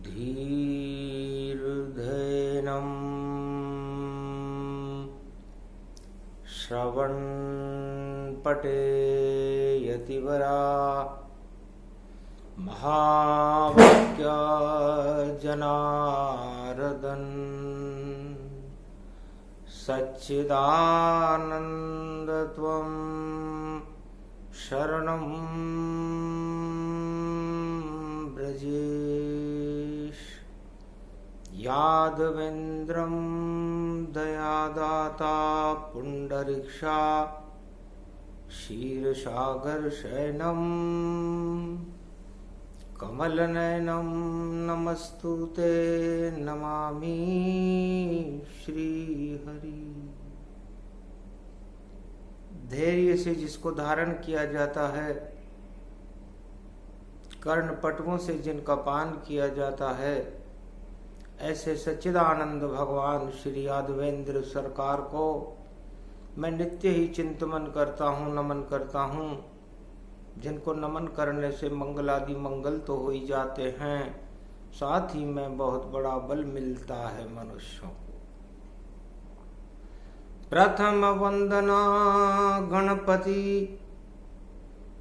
धीर्धेनं श्रवणपटे यतिवरा महावाक्या जनार्दन सच्चिदानन्दत्वं शरणं ब्रजेश। यादवेन्द्रं दयादाता पुण्डरीक्षा क्षीरसागरशयनं कमलनयनं नमस्तुते नमामि श्रीहरि। धैर्य से जिसको धारण किया जाता है, कर्णपटुओं से जिनका पान किया जाता है, ऐसे सच्चिदानंद भगवान श्री यादवेंद्र सरकार को मैं नित्य ही चिंतन करता हूँ, नमन करता हूँ। जिनको नमन करने से मंगलादि मंगल तो हो ही जाते हैं, साथ ही में बहुत बड़ा बल मिलता है मनुष्यों को। प्रथम वंदना गणपति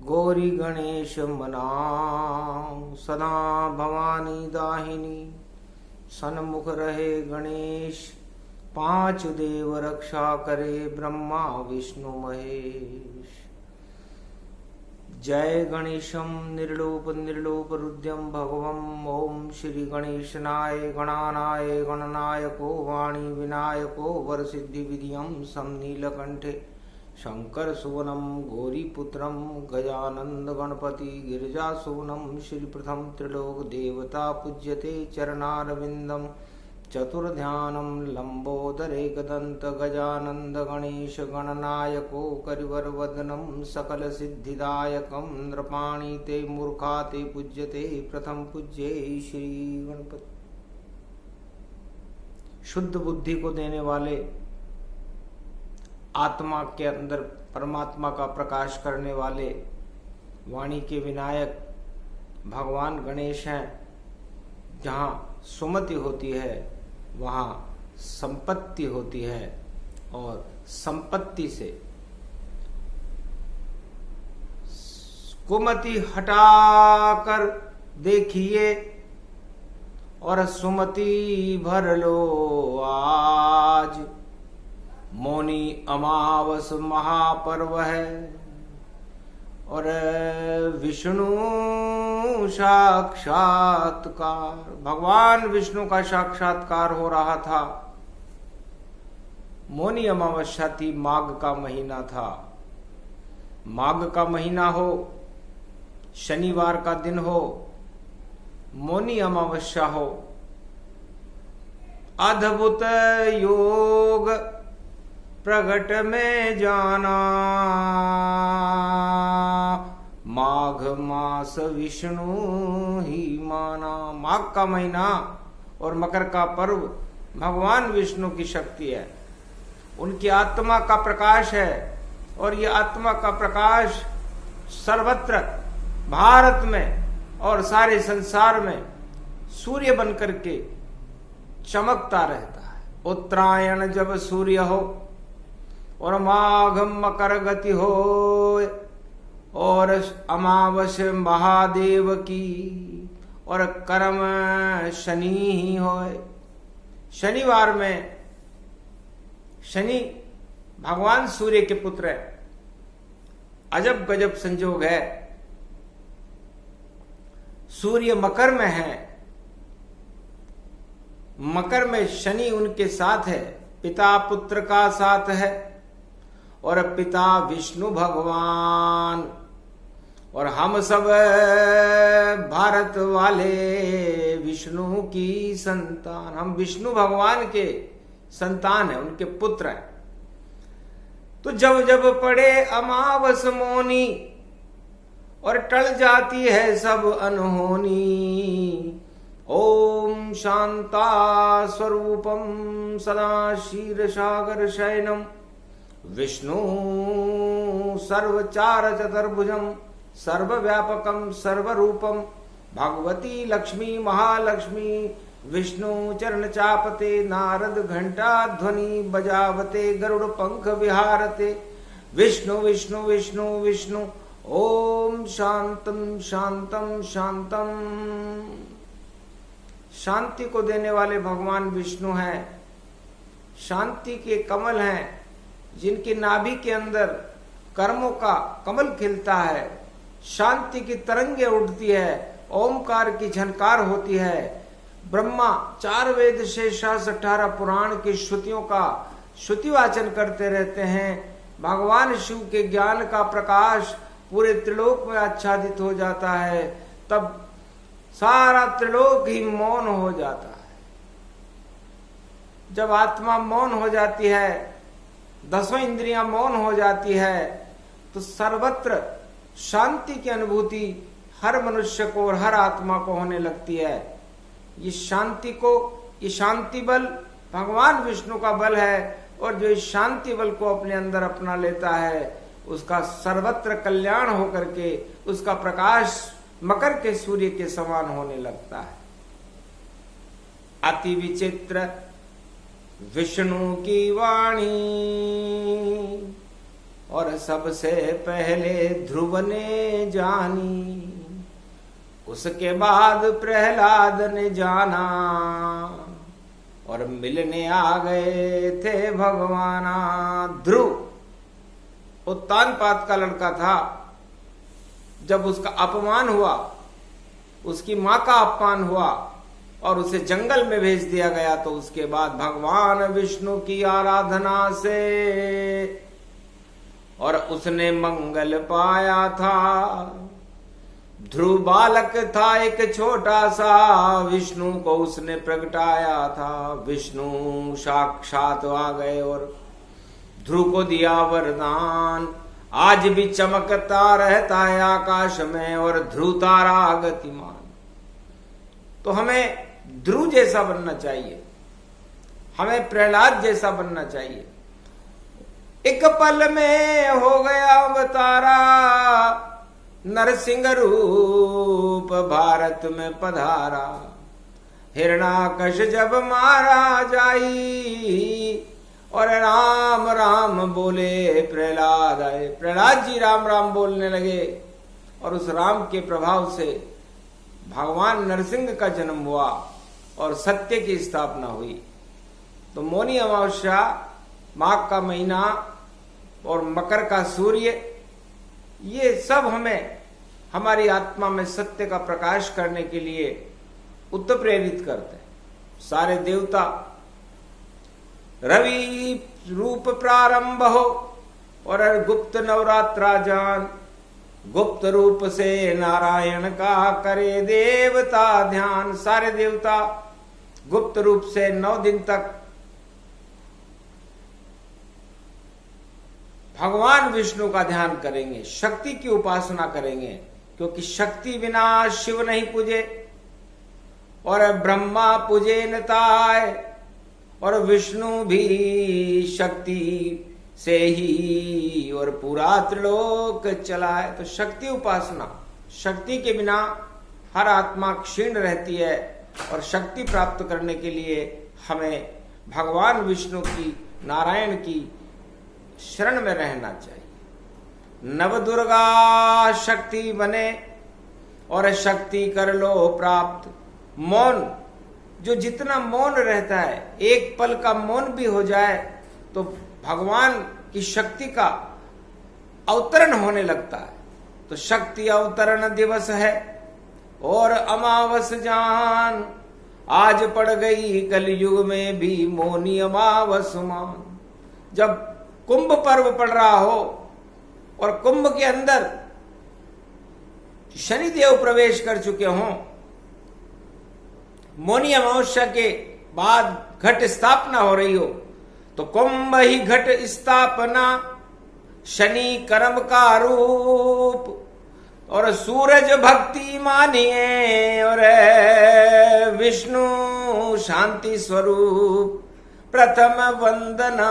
गौरी गणेश मनाऊं, सदा भवानी दाहिनी सन्मुख रहे गणेश। पांच देव रक्षा करे ब्रह्मा विष्णु महेश। जय गणेशं निर्लोप निर्लोप रुद्रम भगवम। ओम श्री गणेशनाय गणानाय गणनायको वाणी विनायको वरसिद्धि विधियं सम नीलकंठे शंकर सुवनम गौरीपुत्रम गजानंद गणपति गिरिजासुवनम। श्री प्रथम त्रिलोक देवता पूज्यते चरणारविंदम। चतुर्ध्यानम लंबोदरे गदंत गजानंद गणेश गणनायको करिवर वदनम सकल सिद्धिदायकम। नृपाणि ते मूर्खा ते पूज्यते प्रथम पूज्ये श्री गणपति। शुद्ध बुद्धि को देने वाले, आत्मा के अंदर परमात्मा का प्रकाश करने वाले, वाणी के विनायक भगवान गणेश हैं। जहाँ सुमति होती है वहाँ संपत्ति होती है, और संपत्ति से कुमति हटाकर देखिए और सुमति भर लो आज। मौनी अमावस महापर्व है और विष्णु साक्षात्कार, भगवान विष्णु का साक्षात्कार हो रहा था। मौनी अमावस्या थी, माघ का महीना था। माघ का महीना हो, शनिवार का दिन हो, मौनी अमावस्या हो, अद्भुत योग प्रगट में जाना। माघ मास विष्णु ही माना। माघ का महीना और मकर का पर्व भगवान विष्णु की शक्ति है, उनकी आत्मा का प्रकाश है। और ये आत्मा का प्रकाश सर्वत्र भारत में और सारे संसार में सूर्य बनकर के चमकता रहता है। उत्तरायण जब सूर्य हो और माघ मकर गति हो और अमावस महादेव की और कर्म शनि ही होए। शनिवार में शनि भगवान सूर्य के पुत्र है। अजब गजब संजोग है। सूर्य मकर में है, मकर में शनि उनके साथ है, पिता पुत्र का साथ है। और पिता विष्णु भगवान और हम सब भारत वाले विष्णु की संतान। हम विष्णु भगवान के संतान हैं, उनके पुत्र हैं। तो जब जब पड़े अमावस मौनी और टल जाती है सब अनहोनी। ओम शांता स्वरूपम सदा क्षीर सागर शयनम विष्णु सर्वचार चतुर्भुजम सर्वव्यापकम सर्वरूपम भगवती लक्ष्मी महालक्ष्मी विष्णु चरण चापते नारद घंटा ध्वनि बजावते गरुड़ पंख विहारते विष्णु विष्णु विष्णु विष्णु ओम शांतम शांतम शांतम। शांति को देने वाले भगवान विष्णु हैं, शांति के कमल हैं, जिनकी नाभि के अंदर कर्मों का कमल खिलता है, शांति की तरंगे उठती है, ओमकार की झनकार होती है। ब्रह्मा 4 वेद शेष 18 पुराण की श्रुतियों का श्रुति वाचन करते रहते हैं। भगवान शिव के ज्ञान का प्रकाश पूरे त्रिलोक में आच्छादित हो जाता है, तब सारा त्रिलोक ही मौन हो जाता है। जब आत्मा मौन हो जाती है, 10 इंद्रियां मौन हो जाती है, तो सर्वत्र शांति की अनुभूति हर मनुष्य को और हर आत्मा को होने लगती है। ये शांति बल भगवान विष्णु का बल है, और जो इस शांति बल को अपने अंदर अपना लेता है, उसका सर्वत्र कल्याण होकर के उसका प्रकाश मकर के सूर्य के समान होने लगता है। अति विचित्र विष्णु की वाणी, और सबसे पहले ध्रुव ने जानी, उसके बाद प्रहलाद ने जाना, और मिलने आ गए थे भगवाना। ध्रुव उत्तानपाद का लड़का था। जब उसका अपमान हुआ, उसकी मां का अपमान हुआ और उसे जंगल में भेज दिया गया, तो उसके बाद भगवान विष्णु की आराधना से और उसने मंगल पाया था। ध्रुव बालक था एक छोटा सा, विष्णु को उसने प्रगटाया था। विष्णु साक्षात आ गए और ध्रुव को दिया वरदान, आज भी चमकता रहता है आकाश में और ध्रुव तारा गतिमान। तो हमें ध्रुव जैसा बनना चाहिए, हमें प्रहलाद जैसा बनना चाहिए। एक पल में हो गया अवतारा, नरसिंह रूप भारत में पधारा। हिरणाकश जब मारा जाई, और राम राम बोले प्रहलाद आए। प्रहलाद जी राम राम बोलने लगे, और उस राम के प्रभाव से भगवान नरसिंह का जन्म हुआ और सत्य की स्थापना हुई। तो मौनी अमावस्या, माघ का महीना और मकर का सूर्य, ये सब हमें हमारी आत्मा में सत्य का प्रकाश करने के लिए उत्प्रेरित करते हैं। सारे देवता रवि रूप प्रारंभ हो और गुप्त नवरात्रा जान, गुप्त रूप से नारायण का करे देवता ध्यान। सारे देवता गुप्त रूप से 9 दिन तक भगवान विष्णु का ध्यान करेंगे, शक्ति की उपासना करेंगे, क्योंकि शक्ति बिना शिव नहीं पूजे, और ब्रह्मा पूजे न ताय, और विष्णु भी शक्ति से ही और पूरा त्रिलोक चलाए। तो शक्ति उपासना, शक्ति के बिना हर आत्मा क्षीण रहती है, और शक्ति प्राप्त करने के लिए हमें भगवान विष्णु की, नारायण की शरण में रहना चाहिए। नव दुर्गा शक्ति बने और शक्ति कर लो प्राप्त। मौन, जो जितना मौन रहता है, एक पल का मौन भी हो जाए तो भगवान की शक्ति का अवतरण होने लगता है। तो शक्ति अवतरण दिवस है और अमावस जान, आज पड़ गई कलयुग में भी मौनी अमावस मान। जब कुंभ पर्व पड़ रहा हो और कुंभ के अंदर शनिदेव प्रवेश कर चुके हों, मौनी अमावस्या के बाद घट स्थापना हो रही हो, तो कुंभ ही घट स्थापना, शनि कर्म का रूप, और सूरज भक्ति मानिए, और विष्णु शांति स्वरूप। प्रथम वंदना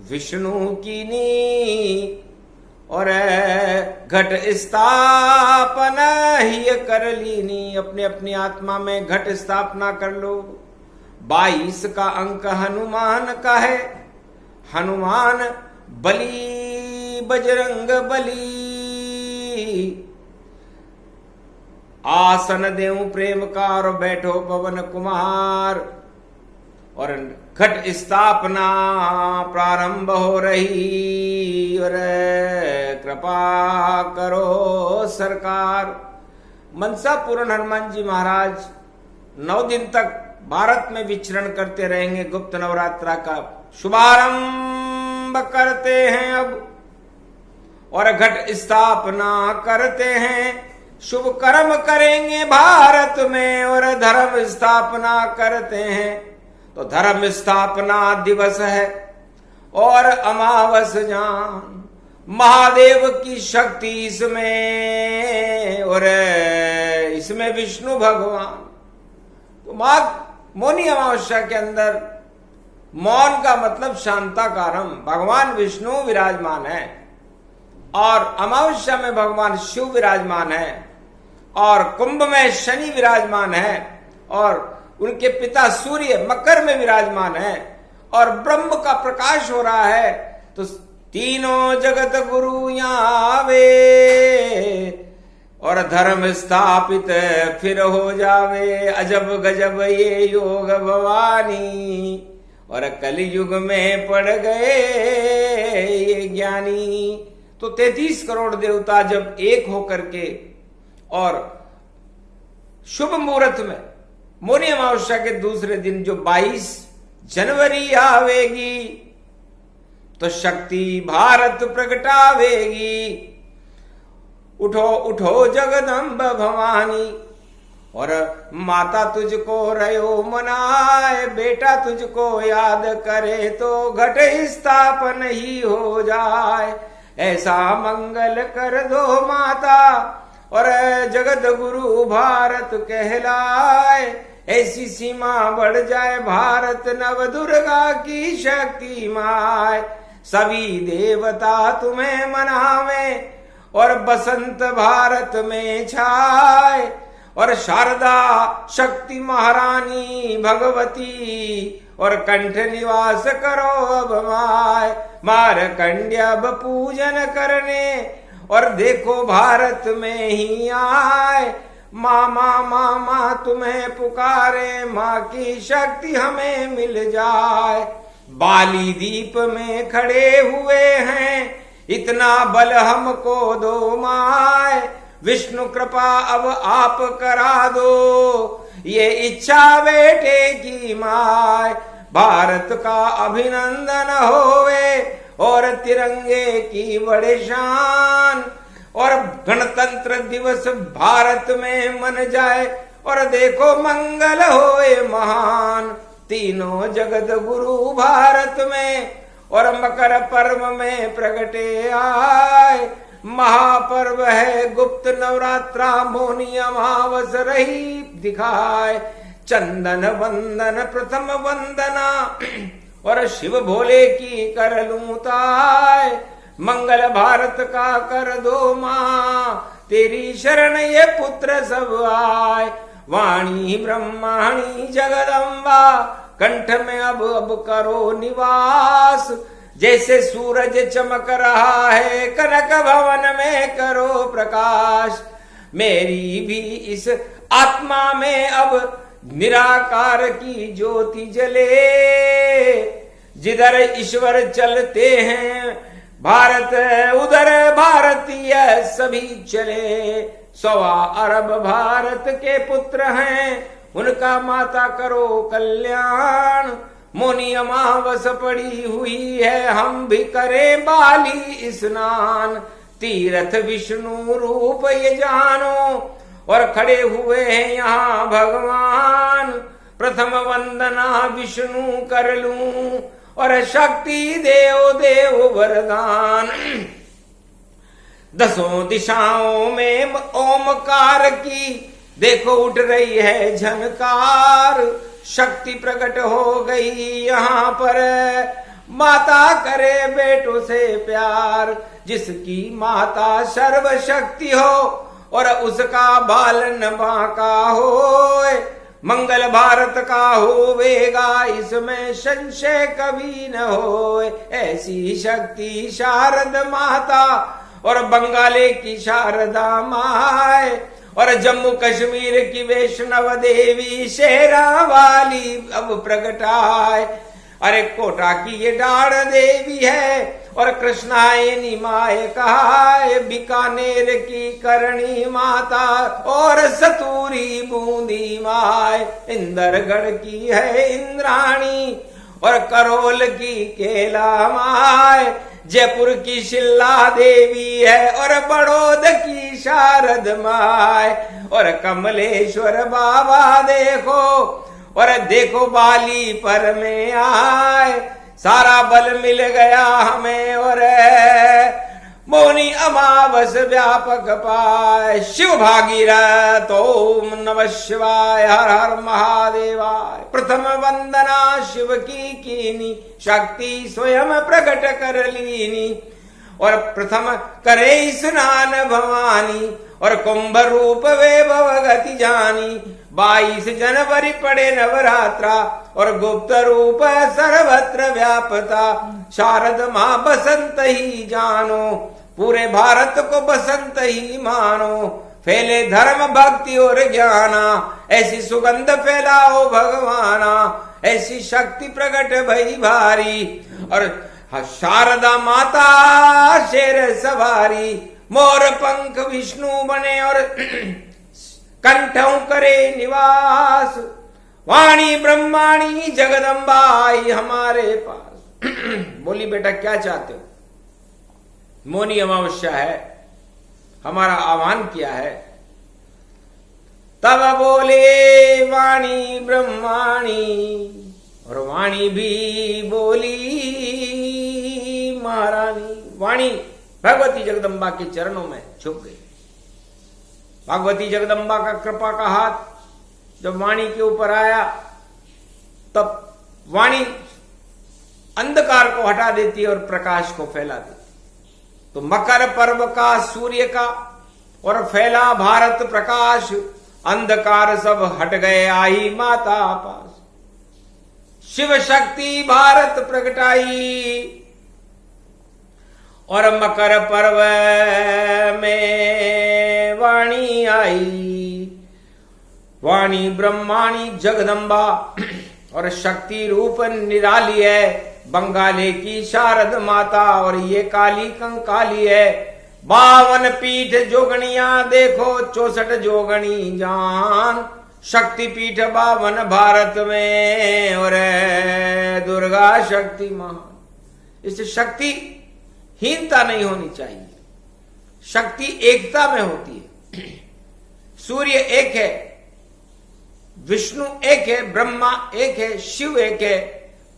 विष्णु की नी, और घट स्थापना ही कर लीनी, अपने अपनी आत्मा में घट स्थापना कर लो। 22 का अंक हनुमान का है। हनुमान बली बजरंग बली, आसन देऊं प्रेम का और बैठो पवन कुमार। और घट स्थापना प्रारंभ हो रही, और कृपा करो सरकार। मनसा पूर्ण हनुमान जी महाराज 9 दिन तक भारत में विचरण करते रहेंगे। गुप्त नवरात्रा का शुभारंभ करते हैं अब, और घट स्थापना करते हैं। शुभ कर्म करेंगे भारत में, और धर्म स्थापना करते हैं। तो धर्म स्थापना दिवस है, और अमावस जान महादेव की शक्ति इसमें, और इसमें विष्णु भगवान। तो माघ मौनी अमावस्या के अंदर मौन का मतलब शांताकारम, भगवान विष्णु विराजमान है, और अमावस्या में भगवान शिव विराजमान है, और कुंभ में शनि विराजमान है, और उनके पिता सूर्य मकर में विराजमान है, और ब्रह्म का प्रकाश हो रहा है। तो तीनों जगत गुरु आवे, और धर्म स्थापित फिर हो जावे। अजब गजब ये योग भवानी, और कलयुग में पड़ गए ये ज्ञानी। तो 33 करोड़ देवता जब एक होकर के, और शुभ मुहूर्त में मौनी अमावस्या के दूसरे दिन जो 22 जनवरी आवेगी, तो शक्ति भारत प्रगटावेगी। उठो उठो जगदम्ब भवानी, और माता तुझको रयो मनाए, बेटा तुझको याद करे तो घट स्थापन ही हो जाए। ऐसा मंगल कर दो माता, और जगत गुरु भारत कहलाए। ऐसी सीमा बढ़ जाए भारत, नव दुर्गा की शक्ति माय। सभी देवता तुम्हें मनावे, और बसंत भारत में छाए। और शारदा शक्ति महारानी भगवती, और कंठ निवास करो अब माय। मारकंड्य अब पूजन करने, और देखो भारत में ही आए। मामा मामा तुम्हें पुकारे, माँ की शक्ति हमें मिल जाए। बाली दीप में खड़े हुए हैं, इतना बल हमको दो माय। विष्णु कृपा अब आप करा दो, ये इच्छा बेटे की माय। भारत का अभिनंदन होवे, और तिरंगे की बड़े शान। और गणतंत्र दिवस भारत में मन जाए, और देखो मंगल होए महान। तीनों जगत गुरु भारत में, और मकर पर्व में प्रगटे आए। महापर्व है गुप्त नवरात्रा, मौनी अमावस रही दिखाए। चंदन वंदन प्रथम वंदना, और शिव भोले की कर लूं ताय। मंगल भारत का कर दो माँ, तेरी शरण ये पुत्र सब आए। वाणी ब्रह्माणी जगदम्बा, कंठ में अब करो निवास। जैसे सूरज चमक रहा है, कनक भवन में करो प्रकाश। मेरी भी इस आत्मा में अब निराकार की ज्योति जले। जिधर ईश्वर चलते हैं भारत, उधर भारतीय सभी चले। 125 अरब भारत के पुत्र हैं, उनका माता करो कल्याण। मौनी अमावस पड़ी हुई है, हम भी करें बाली स्नान। तीर्थ विष्णु रूप ये जानो, और खड़े हुए हैं यहाँ भगवान। प्रथम वंदना विष्णु कर लूं, और शक्ति देव देव वरदान। 10 दिशाओं में ओमकार की देखो उठ रही है झनकार। शक्ति प्रकट हो गई यहाँ पर, माता करे बेटों से प्यार, जिसकी माता सर्वशक्ति हो और उसका बालन बांका होए, मंगल भारत का होवेगा इसमें संशय कभी न होए। ऐसी शक्ति शारद माता और बंगाले की शारदा माए, और जम्मू कश्मीर की वैष्णव देवी शेरा वाली अब प्रगटाए। अरे कोटा की ये डाढ़ देवी है और कृष्णायनी माए कहाए, बीकानेर की करणी माता और सतूरी बूंदी माए, इंदरगढ़ की है इंद्राणी और करोल की केला माए, जयपुर की शिल्ला देवी है और बड़ौद की शारद माए, और कमलेश्वर बाबा देखो और देखो बाली पर में आए, सारा बल मिल गया हमें और मौनी अमावस व्यापक पाए। शिव भागीरथ ओम नमः शिवाय, हर हर महादेवाय। प्रथम वंदना शिव की कीनी, शक्ति स्वयं प्रकट कर लीनी, और प्रथम करे स्नान भवानी, और कुंभ रूप वैभव गति जानी। 22 जनवरी पड़े नवरात्रा, और गुप्त रूप सर्वत्र व्यापता। शारद माँ बसंत ही जानो, पूरे भारत को बसंत ही मानो। फैले धर्म भक्ति और ज्ञाना, ऐसी सुगंध फैलाओ भगवाना। ऐसी शक्ति प्रकट भई भारी, और शारदा माता शेर सवारी। मोर पंख विष्णु बने और कंठों करे निवास, वाणी ब्रह्माणी जगदम्बा आई हमारे पास। बोली बेटा क्या चाहते हो? मौनी अमावस्या है, हमारा आह्वान किया है। तब बोले वाणी ब्रह्माणी, और वाणी भी बोली महारानी। वाणी भगवती जगदम्बा के चरणों में झुक गई। भगवती जगदम्बा का कृपा का हाथ जब वाणी के ऊपर आया, तब वाणी अंधकार को हटा देती और प्रकाश को फैला देती। तो मकर पर्व का, सूर्य का और फैला भारत प्रकाश, अंधकार सब हट गए आई माता पास। शिव शक्ति भारत प्रगटाई, और मकर पर्व में वाणी आई। वाणी ब्रह्माणी जगदम्बा और शक्ति रूप निराली है, बंगाले की शारद माता, और ये काली कंकाली है। 52 पीठ जोगणिया देखो, 64 जोगणी जान। शक्ति पीठ 52 भारत में, और दुर्गा शक्ति महान। इससे शक्ति हीनता नहीं होनी चाहिए, शक्ति एकता में होती है। सूर्य एक है, विष्णु एक है, ब्रह्मा एक है, शिव एक है,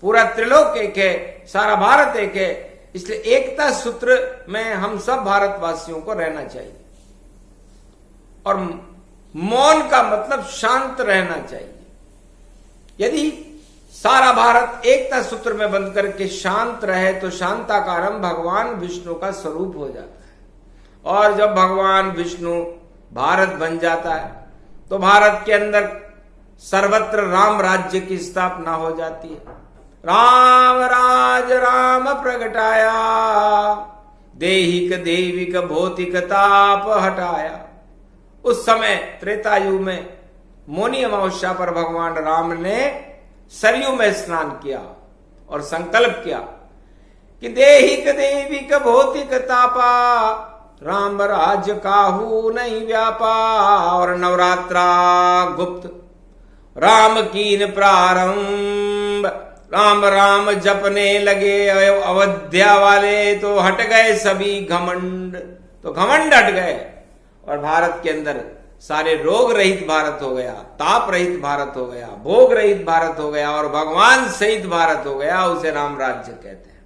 पूरा त्रिलोक एक है, सारा भारत एक है। इसलिए एकता सूत्र में हम सब भारतवासियों को रहना चाहिए। और मौन का मतलब शांत रहना चाहिए। यदि सारा भारत एकता सूत्र में बंद करके शांत रहे तो शांताकारम भगवान विष्णु का स्वरूप हो जाता है। और जब भगवान विष्णु भारत बन जाता है तो भारत के अंदर सर्वत्र राम राज्य की स्थापना हो जाती है। राम राज राम प्रगटाया, देहिक देविक भौतिक ताप हटाया। उस समय त्रेतायु में मौनी अमावस्या पर भगवान राम ने सरयू में स्नान किया और संकल्प किया कि देहिक देविक भौतिक तापा, राम राज्य काहू नहीं व्यापा। और नवरात्रा गुप्त राम कीन प्रारंभ, राम राम जपने लगे अयोध्या वाले, तो हट गए सभी घमंड। तो घमंड हट गए और भारत के अंदर सारे रोग रहित भारत हो गया, ताप रहित भारत हो गया, भोग रहित भारत हो गया, और भगवान सहित भारत हो गया। उसे राम राज्य कहते हैं।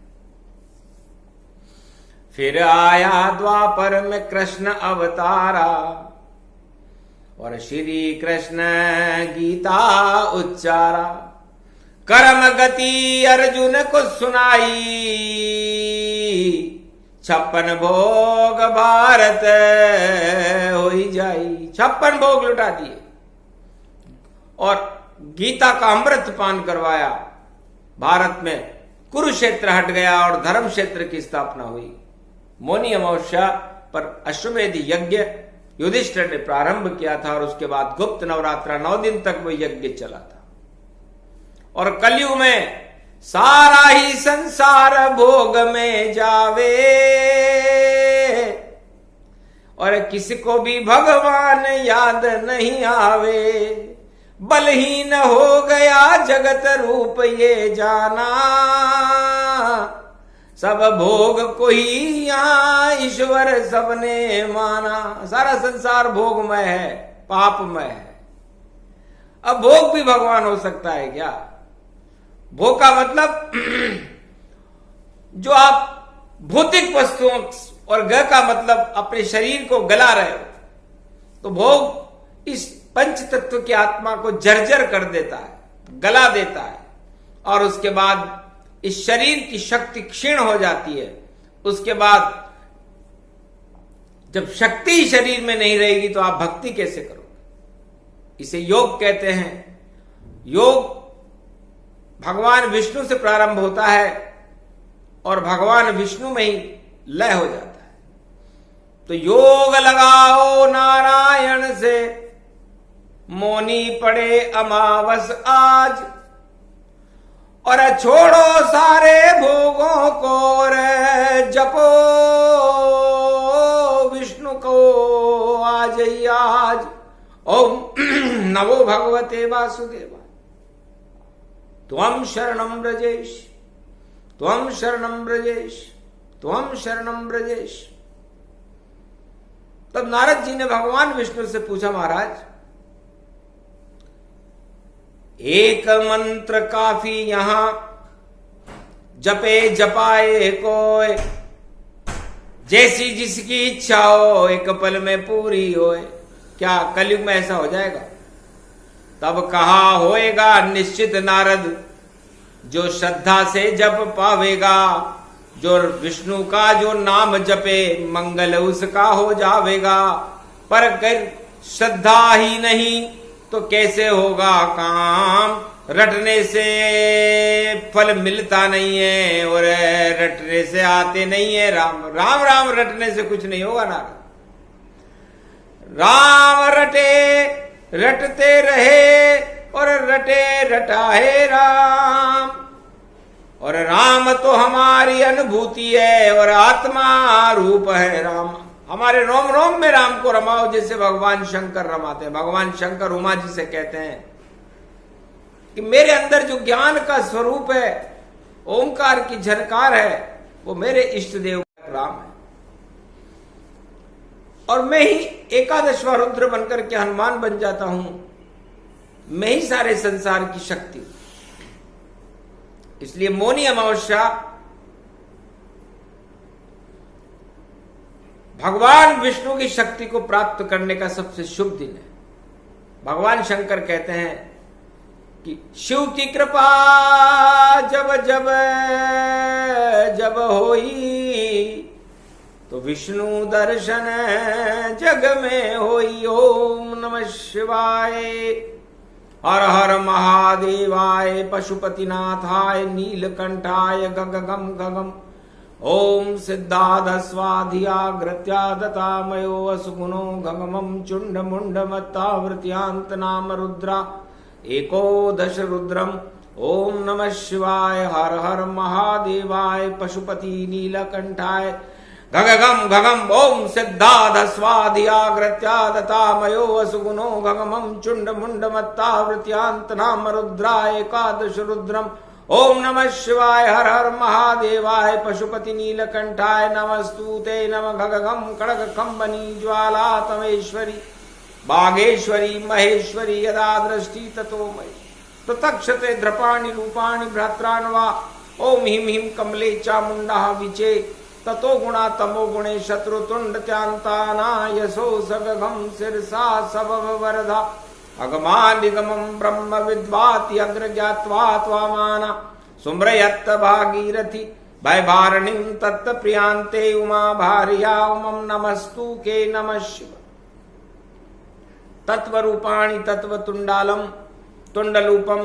फिर आया द्वापर में कृष्ण अवतारा, और श्री कृष्ण गीता उच्चारा। कर्म गति अर्जुन को सुनाई, 56 भोग भारत होई जाई। 56 भोग लुटा दिए और गीता का अमृत पान करवाया। भारत में कुरुक्षेत्र हट गया और धर्म क्षेत्र की स्थापना हुई। मौनी अमावस्या पर अश्वमेध यज्ञ युधिष्ठिर ने प्रारंभ किया था और उसके बाद गुप्त नवरात्रा 9 दिन तक वो यज्ञ चला था। और कलयुग में सारा ही संसार भोग में जावे और किसी को भी भगवान याद नहीं आवे। बलहीन हो गया जगत रूप ये जाना, सब भोग को ही यहाँ ईश्वर सबने माना। सारा संसार भोगमय है, पापमय है। अब भोग भी भगवान हो सकता है क्या? भोग का मतलब जो आप भौतिक वस्तुओं और ग का मतलब अपने शरीर को गला रहे हो, तो भोग इस पंच तत्व की आत्मा को जर्जर कर देता है, गला देता है और उसके बाद इस शरीर की शक्ति क्षीण हो जाती है। उसके बाद जब शक्ति शरीर में नहीं रहेगी तो आप भक्ति कैसे करोगे? इसे योग कहते हैं। योग भगवान विष्णु से प्रारंभ होता है और भगवान विष्णु में ही लय हो जाता है। तो योग लगाओ नारायण से, मौनी पड़े अमावस आज, और छोड़ो सारे भोगों को और जपो विष्णु को आज ही आज। ओम नमो भगवते वासुदेवाय। त्वं शरणं व्रजेश, त्वं शरणं व्रजेश, त्वं शरणं व्रजेश। तब नारद जी ने भगवान विष्णु से पूछा, महाराज एक मंत्र काफी यहां जपे जपाए कोय, जैसी जिसकी इच्छा हो एक पल में पूरी होए। क्या कलयुग में ऐसा हो जाएगा? तब कहा होएगा निश्चित नारद, जो श्रद्धा से जप पावेगा, जो विष्णु का जो नाम जपे मंगल उसका हो जावेगा। पर अगर श्रद्धा ही नहीं तो कैसे होगा काम? रटने से फल मिलता नहीं है और रटने से आते नहीं है राम। राम राम रटने से कुछ नहीं होगा नारद। राम रटे रटते रहे और रटे रटाए राम। और राम तो हमारी अनुभूति है और आत्मा रूप है राम। हमारे रोम रोम में राम को रमाओ, जैसे भगवान शंकर रमाते हैं। भगवान शंकर उमा जी से कहते हैं कि मेरे अंदर जो ज्ञान का स्वरूप है, ओंकार की झनकार है, वो मेरे इष्ट देव राम है। और मैं ही एकादशवां रुद्र बनकर के हनुमान बन जाता हूं। मैं ही सारे संसार की शक्ति। इसलिए मौनी अमावस्या भगवान विष्णु की शक्ति को प्राप्त करने का सबसे शुभ दिन है। भगवान शंकर कहते हैं कि शिव की कृपा जब जब जब होई, तो विष्णु दर्शन जग में होई। ओम नमः शिवाय, हर हर महादेवाय, पशुपतिनाथाय, नीलकंठाय, गगगम गगम। ओम सिद्धाधस्वाधियाग्रत्यादतामयो असुगुणो गगमं चुंड मुंड मत्तावृत्यांत नाम रुद्रा एकोदश रुद्रम। ओम नमः शिवाय, हर हर महादेवाय, पशुपति नीलकंठाय, गगगम गगम। ओम सिद्धाधस्वाधियाग्रत्यादतामयो असुगुणो गगमं चुंड मुंड मत्तावृत्यांत नाम रुद्रा एकादश रुद्रम। ओम नमः शिवाय, हर हर महादेवाय, पशुपति नीलकंठाय, नमस्तुते नमः गगगम खड़ग कंबनी ज्वाला तमेश्वरी बागेश्वरी महेश्वरी यदा दृष्टि ततो मयि प्रतक्षते द्रपाणि रूपाणि भ्रात्रान्वा। ओम हिम हिम कमले चामुंडा विचे ततो गुणा तमो गुणे शत्रुतुंड त्यांताना यशो सगगम शिरसा सबव वरदा। अगमानिगमं ब्रह्म विद्वाति अग्र ज्ञात्वा त्वामाना सुम्रयत्त भागीरथी भयभारणीं तत्त प्रियांते उमा भार्या उमं नमस्तु के नमः शिव तत्वरूपाणि तत्वतुंडालम तुंडलूपम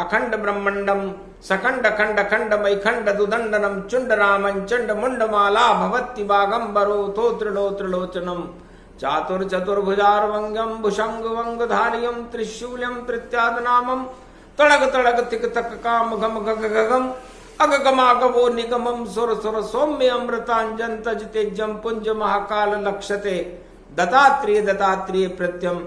अखंड ब्रह्मंडम सखंड खंड खंड मैखंड दुदंडनम चुंड रामं चंड मुंडमाला भवत्ति बागंबरो तोत्रिलोत्रिलोचनम चातुर चतुर्भुजार्वंगम भुषंग वंगधारियम त्रिशूल्यम त्रित्यादनामम तड़ग तड़ग तिक तक काम गम गग गगम अगगमागवो निगमम सुर सुर सौम्य अमृतांजन तज तेजम पुंज महाकाल लक्षते दत्तात्रेय दत्तात्रेय प्रत्यम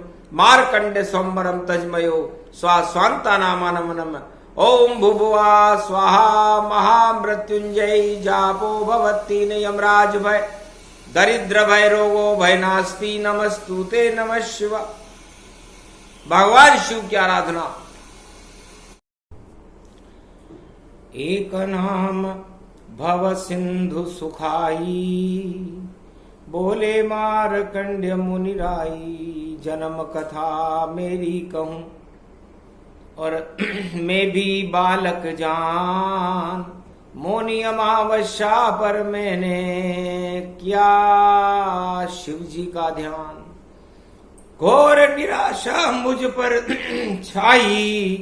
मार्कंडे सोमरम तजमयो स्वास्वांता नामानम नम ओम भुभुआ स्वाहा महामृत्युंजय जापो भवती यमराज भय दरिद्र भय रोगो भय नास्ति नमस्तुते नमः शिव। भगवान शिव की आराधना। एक नाम भव सिंधु सुखाई बोले मारकंड्य मुनिराई जन्म कथा मेरी कहूं और मैं भी बालक जान मोनी अमावस्या पर मैंने किया शिव जी का ध्यान घोर निराशा मुझ पर छाई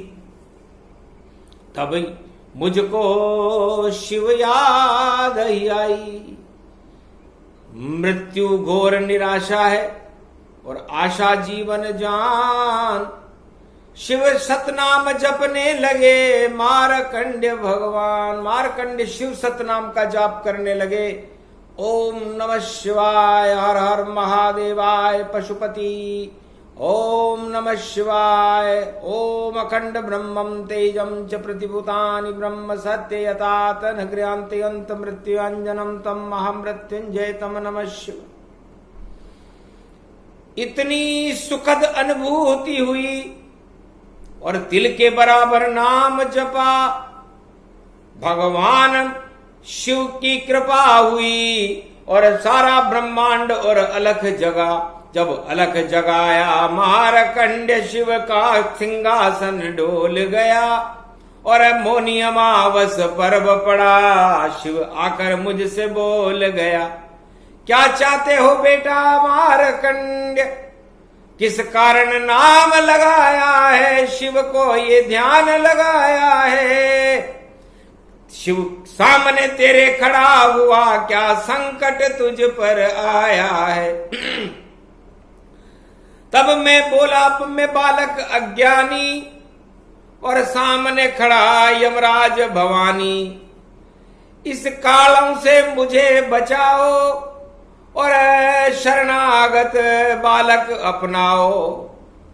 तब मुझको शिव याद ही आई। मृत्यु घोर निराशा है और आशा जीवन जान शिव सतनाम जपने लगे मारकंड्य भगवान मारकंड्य शिव सतनाम का जाप करने लगे। ओम नमः शिवाय हर हर महादेवाय पशुपति ओम नमः शिवाय ओम अखंड ब्रह्मं तेजं च प्रतिभूतानि ब्रह्म सत्य यथा तन्हृदयांत मृत्युंजनम तम महामृत्युंजय तम नमः शिव। इतनी सुखद अनुभूति हुई और तिल के बराबर नाम जपा भगवान शिव की कृपा हुई और सारा ब्रह्मांड और अलख जगा। जब अलख जगाया मारकंड्य शिव का सिंहासन डोल गया और मौनी अमावस पर्व पड़ा शिव आकर मुझसे बोल गया क्या चाहते हो बेटा मारकंड्य किस कारण नाम लगाया है शिव को ये ध्यान लगाया है शिव सामने तेरे खड़ा हुआ क्या संकट तुझ पर आया है। तब मैं बोला मैं बालक अज्ञानी और सामने खड़ा यमराज भवानी इस कालों से मुझे बचाओ और शरणागत बालक अपनाओ।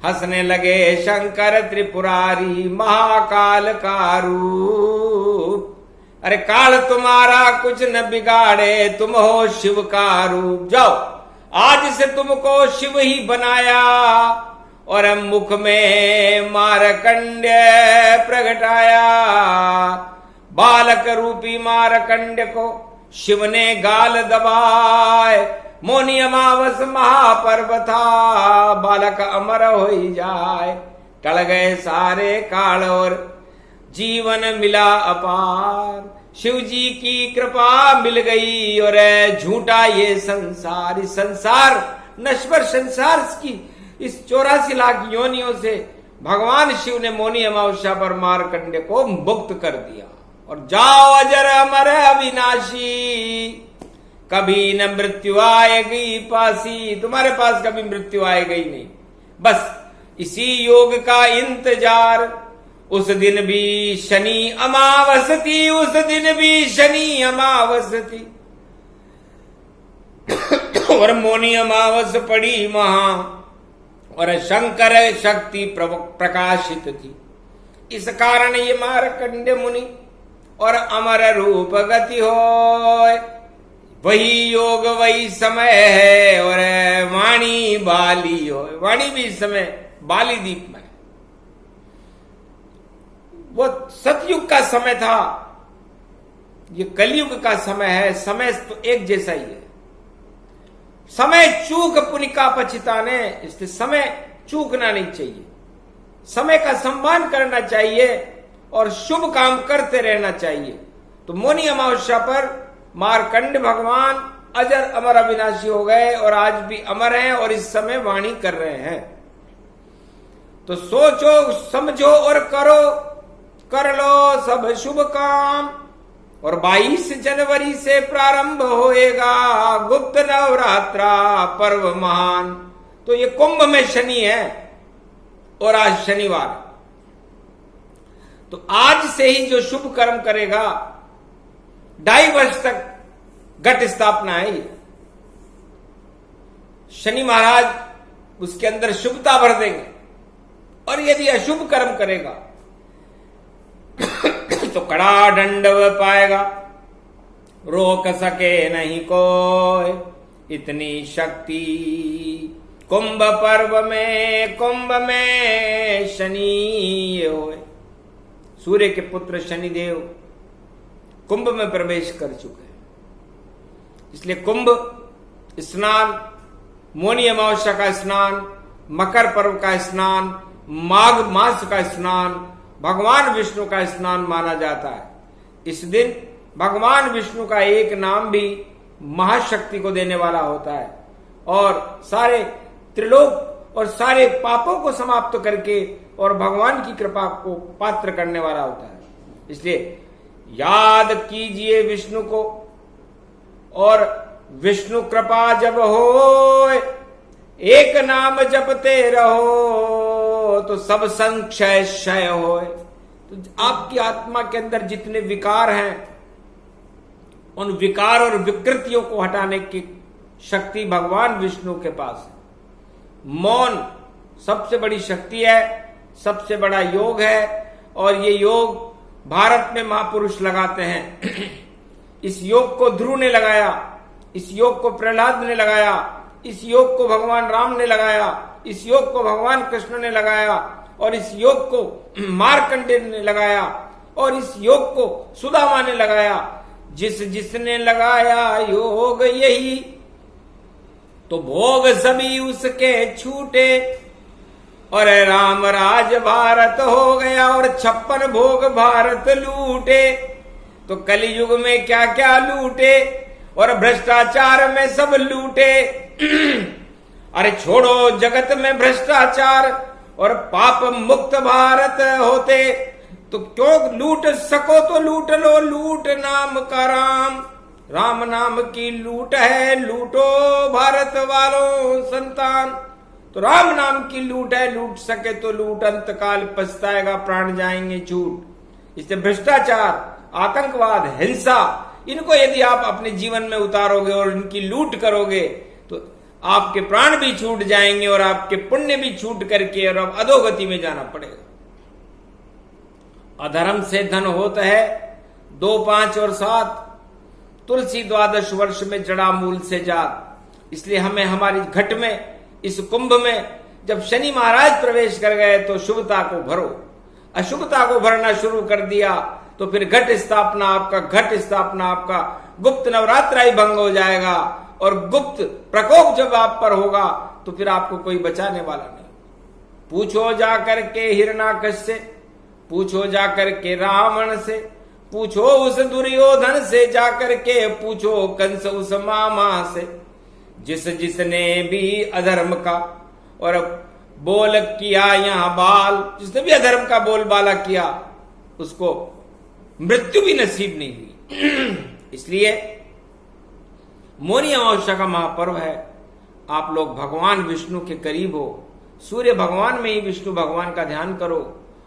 हंसने लगे शंकर त्रिपुरारी महाकाल का रूप अरे काल तुम्हारा कुछ न बिगाड़े तुम हो शिव का रूप जाओ आज से तुमको शिव ही बनाया और मुख में मारकंड्य प्रगटाया। बालक रूपी मारकंड्य को शिव ने गाल दबाए मौनी अमावस महापर्व था बालक अमर हो जाए। टल गए सारे काल और जीवन मिला अपार शिव जी की कृपा मिल गई और झूठा ये संसार इस संसार नश्वर संसार की इस 84 लाख योनियों से भगवान शिव ने मौनी अमावस्या पर मारकंड्य को मुक्त कर दिया और जाओ अजर अमर अविनाशी कभी न मृत्यु आएगी पासी तुम्हारे पास कभी मृत्यु आएगी ही नहीं बस इसी योग का इंतजार। उस दिन भी शनि अमावस थी उस दिन भी शनि अमावस थी और मौनी अमावस पड़ी महा और शंकर शक्ति प्रकाशित थी। इस कारण ये मारकंड्य मुनि और अमर रूप गति हो वही योग वही समय है और वाणी बाली हो वाणी भी इस समय बाली दीप में वो सतयुग का समय था ये कलयुग का समय है। समय तो एक जैसा ही है समय चूक पुनिका पचिताने इसलिए समय चूकना नहीं चाहिए। समय का सम्मान करना चाहिए और शुभ काम करते रहना चाहिए। तो मौनी अमावस्या पर मार्कंड भगवान अजर अमर अविनाशी हो गए और आज भी अमर हैं और इस समय वाणी कर रहे हैं। तो सोचो, समझो और करो, कर लो सब शुभ काम। और 22 जनवरी से प्रारंभ होएगा गुप्त नवरात्रा पर्व महान। तो ये कुंभ में शनि है और आज शनिवार। तो आज से ही जो शुभ कर्म करेगा, 2.5 वर्ष तक घट स्थापना है। शनि महाराज उसके अंदर शुभता भर देंगे। और यदि अशुभ कर्म करेगा तो कड़ा दंड पाएगा, रोक सके नहीं कोई, इतनी शक्ति कुंभ पर्व में, कुंभ में शनि होए। सूर्य के पुत्र शनिदेव कुंभ में प्रवेश कर चुके हैं। इसलिए कुंभ स्नान, मौनी अमावस्या का स्नान, मकर पर्व का स्नान, माघ मास का स्नान, भगवान विष्णु का स्नान माना जाता है। इस दिन भगवान विष्णु का एक नाम भी महाशक्ति को देने वाला होता है और सारे त्रिलोक और सारे पापों को समाप्त करके और भगवान की कृपा को पात्र करने वाला होता है। इसलिए याद कीजिए विष्णु को, और विष्णु कृपा जब हो, एक नाम जपते रहो तो सब संशय क्षय होए। तो आपकी आत्मा के अंदर जितने विकार हैं, उन विकार और विकृतियों को हटाने की शक्ति भगवान विष्णु के पास है। मौन सबसे बड़ी शक्ति है, सबसे बड़ा योग है और ये योग भारत में महापुरुष लगाते हैं। इस योग को ध्रुव ने लगाया, इस योग को प्रहलाद ने लगाया, इस योग को भगवान राम ने लगाया, इस योग को भगवान कृष्ण ने लगाया और इस योग को मार्कंडेय ने लगाया और इस योग को सुदामा ने लगाया। जिसने लगाया योग यही, तो भोग सभी उसके छूटे और राम राज भारत हो गया और 56 भोग भारत लूटे। तो कलयुग में क्या क्या लूटे और भ्रष्टाचार में सब लूटे। अरे छोड़ो जगत में भ्रष्टाचार और पाप मुक्त भारत होते, तो क्यों लूट सको तो लूट लो, लूट नाम का राम, राम नाम की लूट है, लूटो भारत वालों संतान। तो राम नाम की लूट है, लूट सके तो लूट, अंतकाल पछताएगा प्राण जाएंगे छूट। इससे भ्रष्टाचार, आतंकवाद, हिंसा, इनको यदि आप अपने जीवन में उतारोगे और इनकी लूट करोगे तो आपके प्राण भी छूट जाएंगे और आपके पुण्य भी छूट करके और अब अधोगति में जाना पड़ेगा। अधर्म से धन होता है 2, 5 और 7, तुलसी 12 वर्ष में जड़ा मूल से जात। इसलिए हमें हमारी घट में, इस कुंभ में जब शनि महाराज प्रवेश कर गए तो शुभता को भरो। अशुभता को भरना शुरू कर दिया तो फिर घट स्थापना आपका गुप्त नवरात्रा ही भंग हो जाएगा और गुप्त प्रकोप जब आप पर होगा तो फिर आपको कोई बचाने वाला नहीं। पूछो जाकर के हिरण्याकश से, पूछो जाकर के रावण से, पूछो उस दुर्योधन से, जाकर के पूछो कंस उस मामा से। जिसने भी अधर्म का और बोल किया यहाँ बाल, जिसने भी अधर्म का बोलबाला किया उसको मृत्यु भी नसीब नहीं हुई। इसलिए मौनी अमावस्या का महापर्व है। आप लोग भगवान विष्णु के करीब हो, सूर्य भगवान में ही विष्णु भगवान का ध्यान करो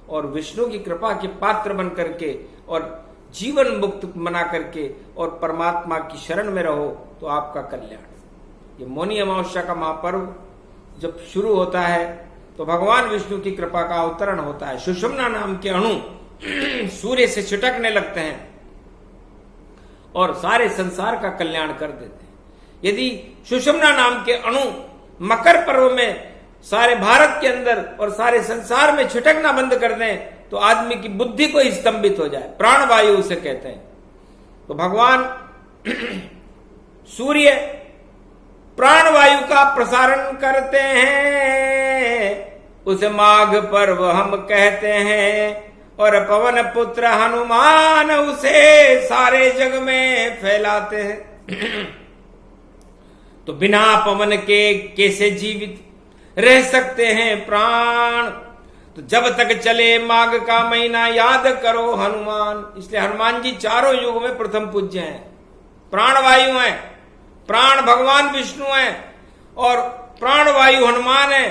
और विष्णु की कृपा के पात्र बन करके और जीवन मुक्त बना करके और परमात्मा की शरण में रहो तो आपका कल्याण। ये मौनी अमावस्या का महापर्व जब शुरू होता है तो भगवान विष्णु की कृपा का अवतरण होता है। सुषुम्ना नाम के अणु सूर्य से छिटकने लगते हैं और सारे संसार का कल्याण कर देते हैं। यदि सुषुम्ना नाम के अणु मकर पर्व में सारे भारत के अंदर और सारे संसार में छिटकना बंद कर दें तो आदमी की बुद्धि को स्तंभित हो जाए, प्राणवायु उसे कहते हैं। तो भगवान सूर्य प्राणवायु का प्रसारण करते हैं उस माघ पर्व हम कहते हैं, और पवन पुत्र हनुमान उसे सारे जग में फैलाते हैं। तो बिना पवन के कैसे जीवित रह सकते हैं प्राण? तो जब तक चले माघ का महीना याद करो हनुमान। इसलिए हनुमान जी चारों युग में प्रथम पूज्य हैं, प्राणवायु हैं, प्राण भगवान विष्णु हैं और प्राणवायु हनुमान है।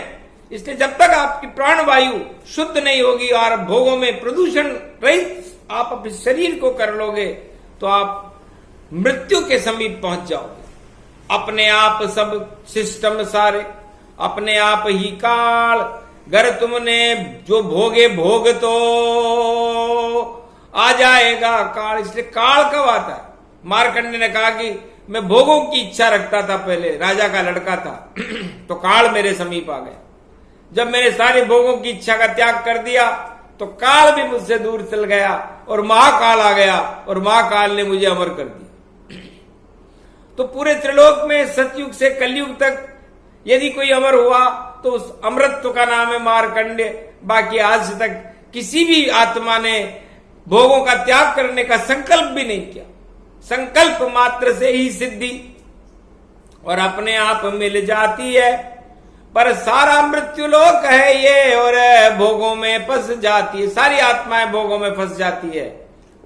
इसलिए जब तक आपकी प्राणवायु शुद्ध नहीं होगी और भोगों में प्रदूषण रहित आप अपने शरीर को कर लोगे तो आप मृत्यु के समीप पहुंच जाओगे। अपने आप सब सिस्टम सारे, अपने आप ही काल, अगर तुमने जो भोगे भोग तो आ जाएगा काल। इसलिए काल कब आता है? मार्कंडेय ने कहा कि मैं भोगों की इच्छा रखता था, पहले राजा का लड़का था तो काल मेरे समीप आ गया। जब मैंने सारे भोगों की इच्छा का त्याग कर दिया तो काल भी मुझसे दूर चल गया और महाकाल आ गया और महाकाल ने मुझे अमर कर दिया। तो पूरे त्रिलोक में सतयुग से कलयुग तक यदि कोई अमर हुआ तो उस अमरत्व का नाम है मार्कंडेय। बाकी आज तक किसी भी आत्मा ने भोगों का त्याग करने का संकल्प भी नहीं किया। संकल्प मात्र से ही सिद्धि और अपने आप मिल जाती है। पर सारा मृत्यु लोक है ये और भोगों में फंस जाती है। सारी आत्माएं भोगों में फंस जाती है,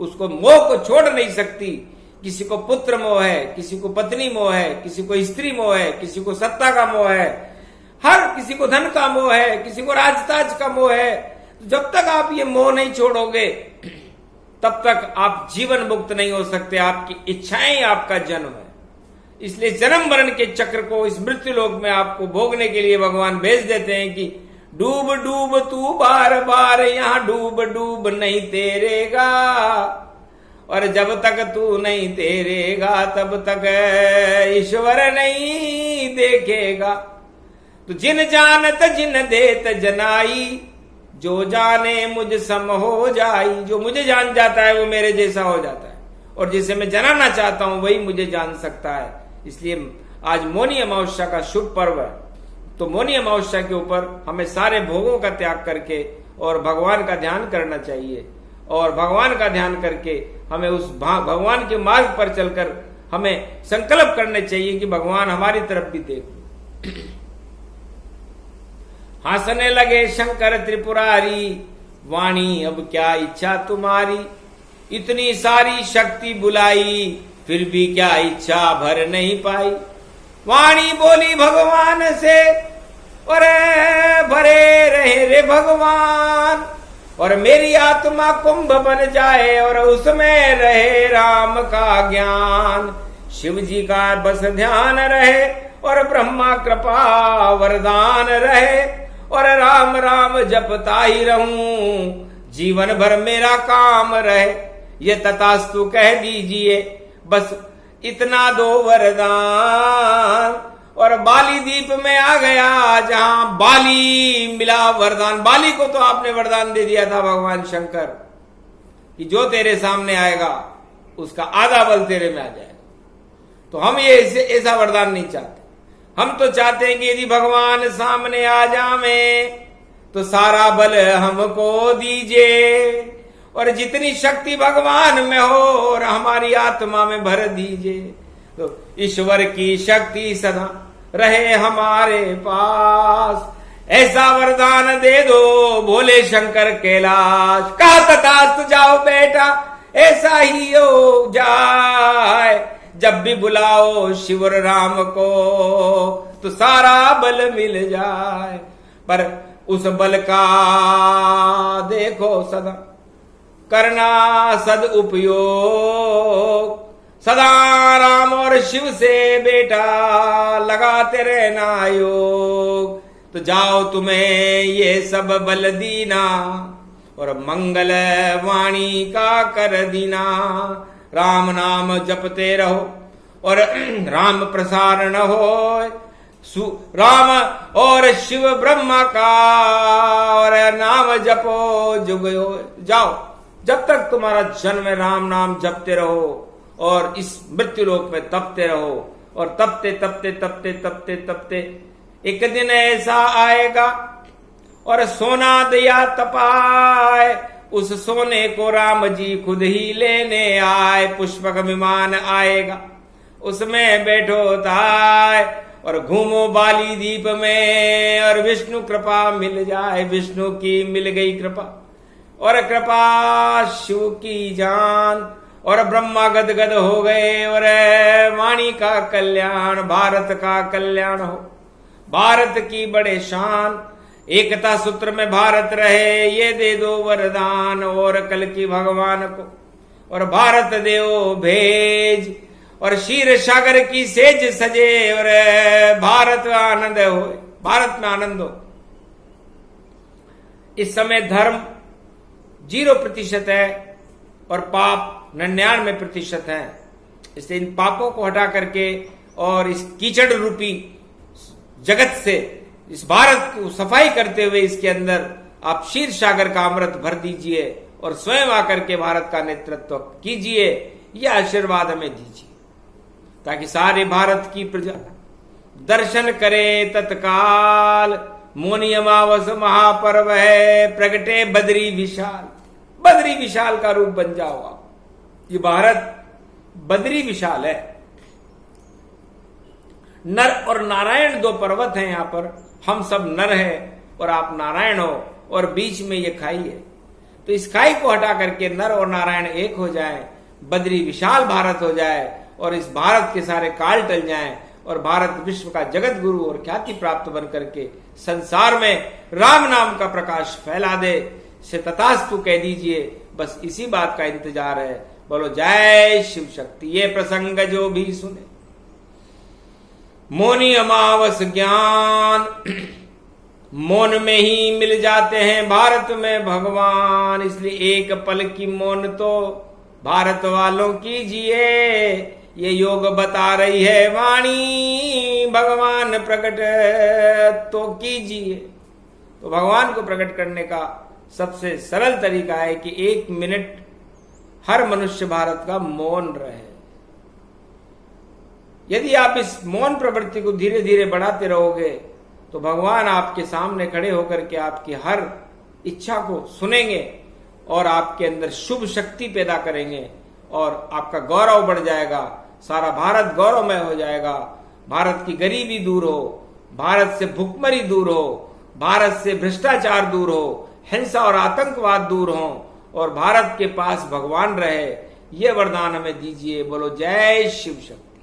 उसको मोह को छोड़ नहीं सकती। किसी को पुत्र मोह है, किसी को पत्नी मोह है, किसी को स्त्री मोह है, किसी को सत्ता का मोह है, हर किसी को धन का मोह है, किसी को राजताज का मोह है। जब तक आप ये मोह नहीं छोड़ोगे तब तक आप जीवन मुक्त नहीं हो सकते। आपकी इच्छाएं ही आपका जन्म है। इसलिए जन्म मरण के चक्र को इस मृत्यु लोक में आपको भोगने के लिए भगवान भेज देते हैं कि डूब डूब तू बार बार यहाँ डूब डूब नहीं तैरेगा, और जब तक तू नहीं तैरेगा तब तक ईश्वर नहीं देखेगा। तो जिन जानत जिन देत जनाई, जो जाने मुझ सम हो जाई। जो मुझे जान जाता है वो मेरे जैसा हो जाता है, और जिसे मैं जानना चाहता हूं वही मुझे जान सकता है। इसलिए आज मौनी अमावस्या का शुभ पर्व है। तो मौनी अमावस्या के ऊपर हमें सारे भोगों का त्याग करके और भगवान का ध्यान करना चाहिए, और भगवान का ध्यान करके हमें उस भगवान के मार्ग पर चलकर हमें संकल्प करने चाहिए कि भगवान हमारी तरफ भी देखो। हंसने लगे शंकर त्रिपुरारी, वाणी अब क्या इच्छा तुम्हारी। इतनी सारी शक्ति बुलाई फिर भी क्या इच्छा भर नहीं पाई। वाणी बोली भगवान से, और भरे रहे रे भगवान, और मेरी आत्मा कुंभ बन जाए और उसमें रहे राम का ज्ञान। शिव जी का बस ध्यान रहे और ब्रह्मा कृपा वरदान रहे, और राम राम जपता ही रहूं जीवन भर मेरा काम रहे। ये तथास्तु कह दीजिए बस इतना दो वरदान। और बाली द्वीप में आ गया जहां बाली मिला वरदान। बाली को तो आपने वरदान दे दिया था भगवान शंकर कि जो तेरे सामने आएगा उसका आधा बल तेरे में आ जाएगा। तो हम ये ऐसा वरदान नहीं चाहते। हम तो चाहते हैं कि यदि भगवान सामने आ जावे तो सारा बल हमको दीजिए, और जितनी शक्ति भगवान में हो और हमारी आत्मा में भर दीजिए। तो ईश्वर की शक्ति सदा रहे हमारे पास, ऐसा वरदान दे दो भोले शंकर कैलाश। कहा तथास्तु जाओ बेटा ऐसा ही हो जाए। जब भी बुलाओ शिवर राम को तो सारा बल मिल जाए। पर उस बल का देखो सदा करना सद उपयोग। सदा राम और शिव से बेटा लगाते रहना योग। तो जाओ तुम्हें ये सब बल दीना और मंगल वाणी का कर दीना। राम नाम जपते रहो और राम प्रसारण हो। राम और शिव ब्रह्मा का और नाम जपो जुग जाओ। जब तक तुम्हारा जन्म है राम नाम जपते रहो और इस मृत्यु लोक में तपते रहो। और तपते तपते तपते तपते तपते एक दिन ऐसा आएगा और सोना दिया तपाए, उस सोने को राम जी खुद ही लेने आए। पुष्पक विमान आएगा उसमें बैठो ताय, और घूमो बाली द्वीप में, और विष्णु कृपा मिल जाए। विष्णु की मिल गई कृपा, और कृपा शिव की जान, और ब्रह्मा गदगद हो गए। और वाणी का कल्याण, भारत का कल्याण हो, भारत की बड़े शान। एकता सूत्र में भारत रहे, ये दे दो वरदान। और कल की भगवान को और भारत देव भेज, और क्षीर सागर की सेज सजे, और भारत आनंद हो, भारत में आनंद हो। इस समय धर्म 0% है और पाप 99% है। इसलिए इन पापों को हटा करके और इस कीचड़ रूपी जगत से इस भारत को सफाई करते हुए इसके अंदर आप क्षीर सागर का अमृत भर दीजिए और स्वयं आकर के भारत का नेतृत्व कीजिए। यह आशीर्वाद हमें दीजिए ताकि सारे भारत की प्रजा दर्शन करे तत्काल। मौनी अमावस महापर्व है, प्रगटे बद्री विशाल। बद्री विशाल का रूप बन जाओ आप। ये भारत बद्री विशाल है। नर और नारायण 2 पर्वत हैं यहां पर। हम सब नर हैं और आप नारायण हो, और बीच में ये खाई है। तो इस खाई को हटा करके नर और नारायण एक हो जाए, बद्री विशाल भारत हो जाए, और इस भारत के सारे काल टल जाएं, और भारत विश्व का जगत गुरु और ख्याति प्राप्त बन करके संसार में राम नाम का प्रकाश फैला दे। से तथास्तु कह दीजिए। बस इसी बात का इंतजार है। बोलो जय शिव शक्ति। ये प्रसंग जो भी सुने, मौनी अमावस ज्ञान, मौन में ही मिल जाते हैं भारत में भगवान। इसलिए एक पल की मौन तो भारत वालों कीजिए। ये योग बता रही है वाणी, भगवान प्रकट तो कीजिए। तो भगवान को प्रकट करने का सबसे सरल तरीका है कि 1 मिनट हर मनुष्य भारत का मौन रहे। यदि आप इस मौन प्रवृत्ति को धीरे धीरे बढ़ाते रहोगे तो भगवान आपके सामने खड़े होकर के आपकी हर इच्छा को सुनेंगे और आपके अंदर शुभ शक्ति पैदा करेंगे, और आपका गौरव बढ़ जाएगा। सारा भारत गौरवमय हो जाएगा। भारत की गरीबी दूर हो, भारत से भुखमरी दूर हो, भारत से भ्रष्टाचार दूर हो, हिंसा और आतंकवाद दूर हो, और भारत के पास भगवान रहे। ये वरदान हमें दीजिए। बोलो जय शिव शक्ति,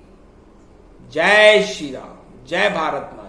जय श्री राम, जय भारत माता।